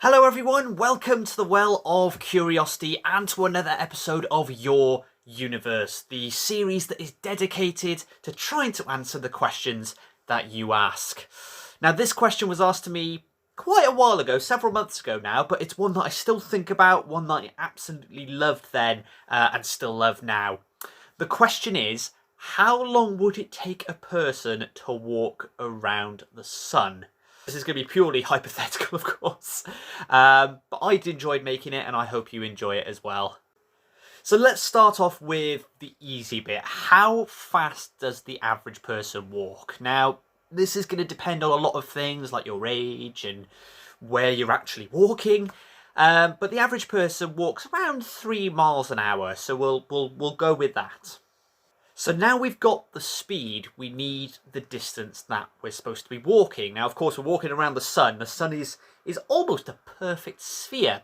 Hello everyone, welcome to the Well of Curiosity and to another episode of Your Universe, the series that is dedicated to trying to answer the questions that you ask. Now this question was asked to me quite a while ago, several months ago now, but it's one that I still think about, one that I absolutely loved then and still love now. The question is, how long would it take a person to walk around the sun? This is going to be purely hypothetical, of course, but I enjoyed making it and I hope you enjoy it as well. So let's start off with the easy bit. How fast does the average person walk? Now, this is going to depend on a lot of things like your age and where you're actually walking. But the average person walks around 3 miles an hour, so we'll go with that. So now we've got the speed, we need the distance that we're supposed to be walking. Now, of course, we're walking around the sun. The sun is almost a perfect sphere,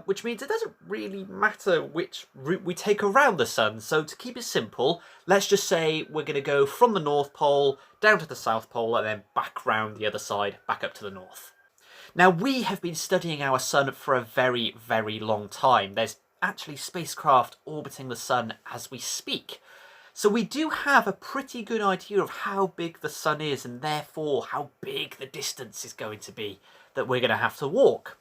which means it doesn't really matter which route we take around the sun. So to keep it simple, let's just say we're going to go from the North Pole down to the South Pole and then back round the other side, back up to the North. Now, we have been studying our sun for a very, very long time. There's actually spacecraft orbiting the sun as we speak. So we do have a pretty good idea of how big the sun is and therefore how big the distance is going to be that we're going to have to walk.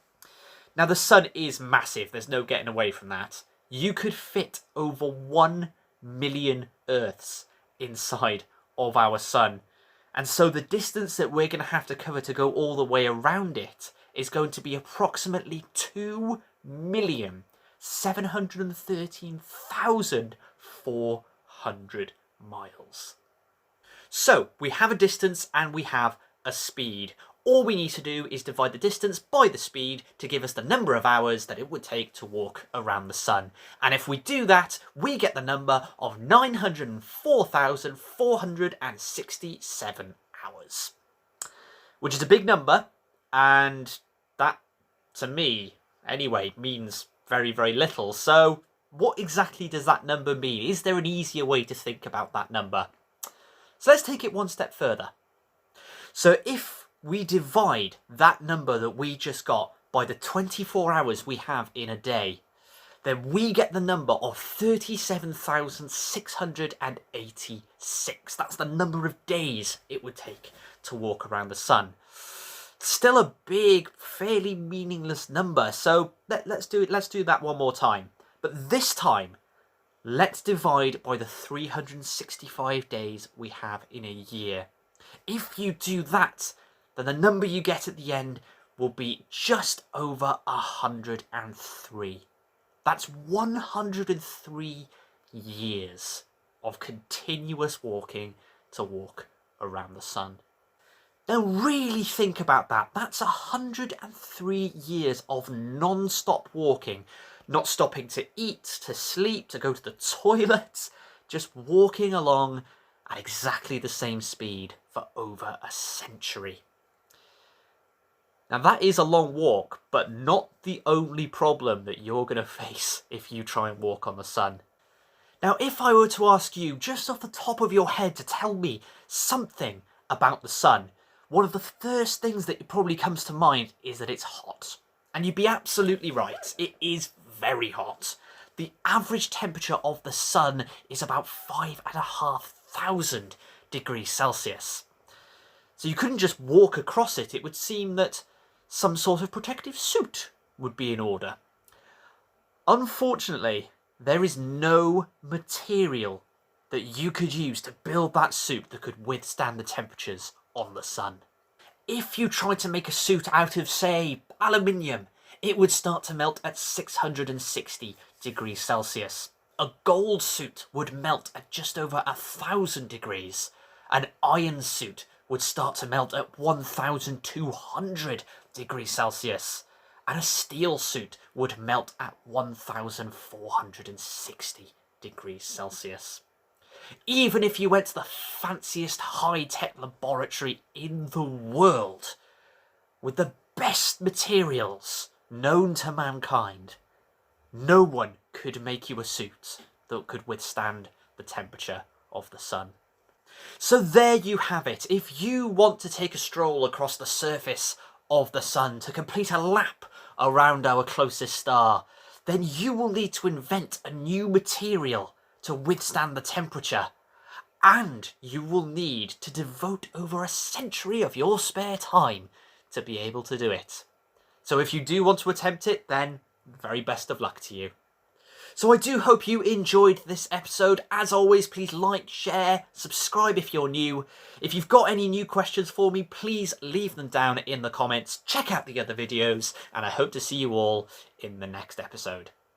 Now the sun is massive, there's no getting away from that. You could fit over 1 million Earths inside of our sun. And so the distance that we're going to have to cover to go all the way around it is going to be approximately 2,713,400 miles. So we have a distance and we have a speed. All we need to do is divide the distance by the speed to give us the number of hours that it would take to walk around the sun. And if we do that, we get the number of 904,467 hours. Which is a big number, and that, to me, anyway, means very, very little. So what exactly does that number mean? Is there an easier way to think about that number? So let's take it one step further. So if we divide that number that we just got by the 24 hours we have in a day, then we get the number of 37,686. That's the number of days it would take to walk around the sun. Still a big, fairly meaningless number. So let's do that one more time. But this time, let's divide by the 365 days we have in a year. If you do that, then the number you get at the end will be just over 103. That's 103 years of continuous walking to walk around the sun. Now really think about that. That's 103 years of non-stop walking. Not stopping to eat, to sleep, to go to the toilet. Just walking along at exactly the same speed for over a century. Now that is a long walk, but not the only problem that you're going to face if you try and walk on the sun. Now if I were to ask you just off the top of your head to tell me something about the sun, one of the first things that probably comes to mind is that it's hot. And you'd be absolutely right, it is very hot. The average temperature of the sun is about 5,500 degrees Celsius. So you couldn't just walk across it. It would seem that some sort of protective suit would be in order. Unfortunately, there is no material that you could use to build that suit that could withstand the temperatures on the sun. If you tried to make a suit out of, say, aluminium, it would start to melt at 660 degrees Celsius. A gold suit would melt at just over 1,000 degrees. An iron suit would start to melt at 1,200 degrees Celsius. And a steel suit would melt at 1,460 degrees Celsius. Even if you went to the fanciest high-tech laboratory in the world, with the best materials known to mankind, no one could make you a suit that could withstand the temperature of the sun. So there you have it. If you want to take a stroll across the surface of the sun to complete a lap around our closest star, then you will need to invent a new material to withstand the temperature. And you will need to devote over a century of your spare time to be able to do it. So if you do want to attempt it, then very best of luck to you. So I do hope you enjoyed this episode. As always, please like, share, subscribe if you're new. If you've got any new questions for me, please leave them down in the comments. Check out the other videos, and I hope to see you all in the next episode.